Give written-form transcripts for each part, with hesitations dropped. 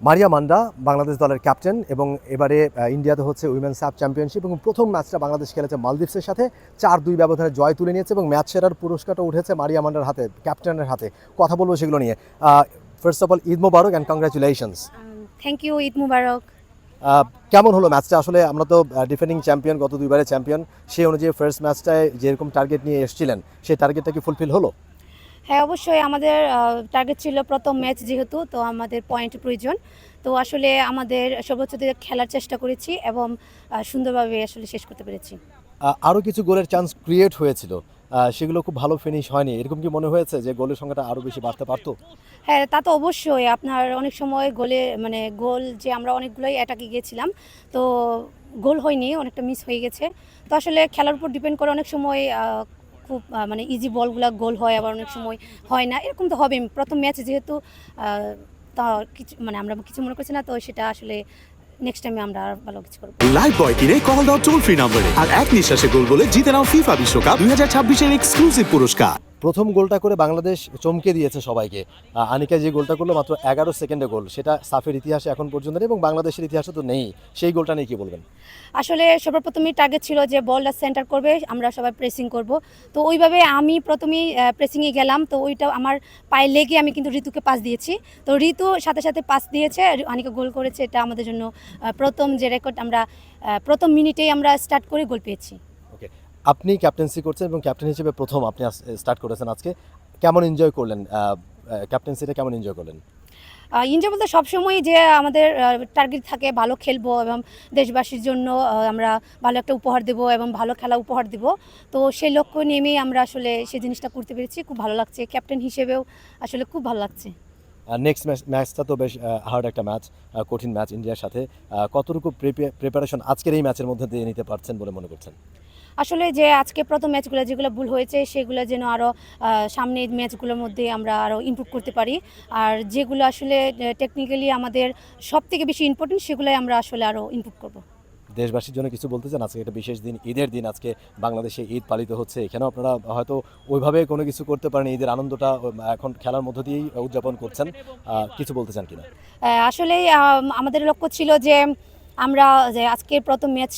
মারিয়া মান্ডা বাংলাদেশ দলের ক্যাপ্টেন এবং এবারে ইন্ডিয়াতে হচ্ছে উইমেন সাব চ্যাম্পিয়নশিপ এবং প্রথম ম্যাচটা বাংলাদেশ খেলেছে মালদ্বীপসের সাথে 4-2 ব্যবধানে জয় তুলে নিয়েছে এবং ম্যাচ সেরার পুরস্কারটা উঠেছে মারিয়া মান্ডার হাতে, ক্যাপ্টেনের হাতে। কথা বলবো সেগুলো নিয়ে। First of all Eid Mubarak and congratulations. Thank you, Eid Mubarak. কেমন হলো ম্যাচটা? আসলে আমরা তো ডিফেন্ডিং চ্যাম্পিয়ন, গত দুইবারের চ্যাম্পিয়ন, সেই অনুযায়ী ফার্স্ট ম্যাচটায় যেরকম টার্গেট নিয়ে এসেছিলেন সেই টার্গেটটা কি ফুলফিল হলো? হ্যাঁ, অবশ্যই আমাদের টার্গেট ছিল প্রথম ম্যাচ যেহেতু, তো আমাদের পয়েন্ট প্রয়োজন। তো আসলে আমাদের সর্বোচ্চ দিয়ে খেলার চেষ্টা করেছি এবং সুন্দরভাবে আসলে শেষ করতে পেরেছি। আরও কিছু গোলের চান্স ক্রিয়েট হয়েছিল, সেগুলো খুব ভালো ফিনিশ হয়নি, এরকম কি মনে হয়েছে যে গোলের সংখ্যাটা আরও বেশি বাড়তে পারতো? হ্যাঁ, তা তো অবশ্যই। আপনার অনেক সময় গোল যে আমরা অনেকগুলোই অ্যাটাকে গিয়েছিলাম, তো গোল হয়নি, অনেকটা মিস হয়ে গেছে। তো আসলে খেলার উপর ডিপেন্ড করে, অনেক সময় খুব ইজি বলগুলো গোল হয়, আবার অনেক সময় হয় না, এরকম তো হবে। প্রথম ম্যাচ যেহেতু তা কিছু আমরা কিছু মনে করছি না, তো সেটা আসলে নেক্সট টাইমে আমরা আর ভালো কিছু করবো। লাইভ বয় কিনে কল দাও টোল ফ্রি নম্বরে আর এক নিঃশ্বাসে গোল বলে জিতে নাও ফিফা বিশ্বকাপ 2026 এর এক্সক্লুসিভ পুরস্কার। প্রথম গোলটা করে বাংলাদেশ চমকে দিয়েছে সবাইকে। আনিকা যে গোলটা করলো মাত্র 11 সেকেন্ডে গোল, সেটা সাফের ইতিহাসে এখন পর্যন্ত নেই এবং বাংলাদেশের ইতিহাসে তো নেই। সেই গোলটা নিয়ে কি বলবেন? আসলে সর্বপ্রথমেই টার্গেট ছিল যে বলটা সেন্টার করবে, আমরা সবাই প্রেসিং করব। তো ওইভাবে আমি প্রথমেই প্রেসিংয়ে গেলাম, তো ওইটা আমার পায়ে লেগে আমি কিন্তু ঋতুকে পাস দিয়েছি। তো ঋতু সাথে সাথে পাস দিয়েছে, আনিকা গোল করেছে। এটা আমাদের জন্য প্রথম যে রেকর্ড, আমরা প্রথম মিনিটেই আমরা স্টার্ট করে গোল পেয়েছি। ওকে, আপনি ক্যাপ্টেন্সি করছেন এবং ক্যাপ্টেন হিসেবে প্রথম আপনি স্টার্ট করেছেন আজকে, কেমন এনজয় করলেন? ক্যাপ্টেন্সিটা কেমন এনজয় করলেন? এনজয় বলতে সবসময়ই যে আমাদের টার্গেট থাকে ভালো খেলবো এবং দেশবাসীর জন্য আমরা ভালো একটা উপহার দেব এবং ভালো খেলা উপহার দেব। তো সেই লক্ষ্য নেমেই আমরা আসলে সেই জিনিসটা করতে পেরেছি। খুব ভালো লাগছে, ক্যাপ্টেন হিসেবেও আসলে খুব ভালো লাগছে। নেক্সট ম্যাচটা তো বেশ হার্ড একটা ম্যাচ, কঠিন ম্যাচ ইন্ডিয়ার সাথে। কতটুকু প্রিপারেশন আজকের এই ম্যাচের মধ্যে দিয়ে নিতে পারছেন বলে মনে করছেন? আসলে যে আজকে প্রথম ম্যাচগুলো যেগুলো ভুল হয়েছে, সেগুলো যেন আরও সামনের ম্যাচগুলোর মধ্যে আমরা আরও ইমপ্রুভ করতে পারি। আর যেগুলো আসলে টেকনিক্যালি আমাদের সবথেকে বেশি ইম্পর্টেন্ট, সেগুলোই আমরা আসলে আরও ইমপ্রুভ করব। দেশবাসীর জন্য কিছু বলতে চান? আজকে একটা বিশেষ দিন, ঈদের দিন, আজকে বাংলাদেশে ঈদ পালিত হচ্ছে, এখানেও আপনারা হয়তো ওইভাবে কোনো কিছু করতে পারেন, ঈদের আনন্দটা এখন খেলার মধ্য দিয়েই উদযাপন করছেন, কিছু বলতে চান কিনা? আসলেই আমাদের লক্ষ্য ছিল যে আমরা যে আজকের প্রথম ম্যাচ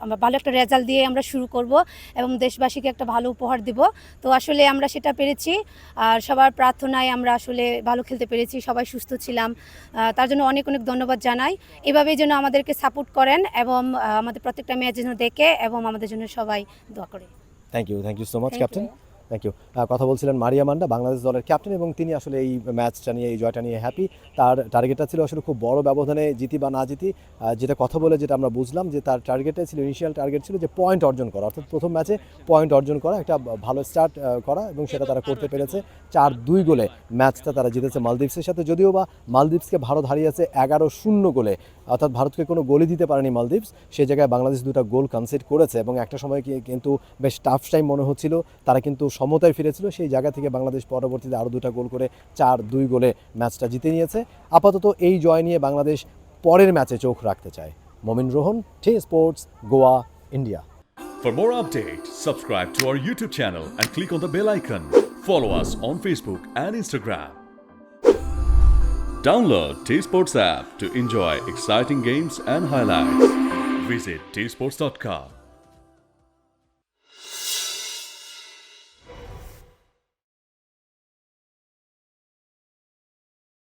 আমরা ভালো একটা রেজাল্ট দিয়ে আমরা শুরু করব এবং দেশবাসীকে একটা ভালো উপহার দেব। তো আসলে আমরা সেটা পেরেছি। আর সবার প্রার্থনায় আমরা আসলে ভালো খেলতে পেরেছি, সবাই সুস্থ ছিলাম। তার জন্য অনেক অনেক ধন্যবাদ জানাই। এভাবেই যেন আমাদেরকে সাপোর্ট করেন এবং আমাদের প্রত্যেকটা ম্যাচ যেন দেখে এবং আমাদের জন্য সবাই দোয়া করে। Thank you so much Thank captain. you. Thank you. কথা বলছিলেন মারিয়া মান্ডা, বাংলাদেশ দলের ক্যাপ্টেন, এবং তিনি আসলে এই ম্যাচটা নিয়ে, এই জয়টা নিয়ে হ্যাপি। তার টার্গেটটা ছিল আসলে খুব বড় ব্যবধানে জিতি বা না জিতি, যেটা কথা বলে যেটা আমরা বুঝলাম যে তার টার্গেটটাই ছিল, ইনিশিয়াল টার্গেট ছিল যে পয়েন্ট অর্জন করা, অর্থাৎ প্রথম ম্যাচে পয়েন্ট অর্জন করা, একটা ভালো স্টার্ট করা, এবং সেটা তারা করতে পেরেছে। 4-2 গোলে ম্যাচটা তারা জিতেছে মালদ্বীপসের সাথে। যদিও বা মালদ্বীপসকে ভারত হারিয়েছে 11-0 গোলে, অর্থাৎ ভারতকে কোনো গোলই দিতে পারেনি মালদ্বীপস। সেই জায়গায় বাংলাদেশ 2টা গোল কনসিড করেছে এবং একটা সময় কিন্তু বেশ টাফ টাইম মনে হচ্ছিল, তারা কিন্তু সমতায় ফিরেছিল। সেই জায়গা থেকে বাংলাদেশ পরবর্তীতে আরও 2টা গোল করে 4-2 গোলে ম্যাচটা জিতে নিয়েছে। আপাতত এই জয় নিয়ে বাংলাদেশ পরের ম্যাচে চোখ রাখতে চায়। মমিন রোহন, টে sports, Goa, India. For more updates, subscribe to our YouTube channel and click on the bell icon. Follow us on Facebook and Instagram. Download T-Sports app to enjoy exciting games and highlights. Visit tsports.com.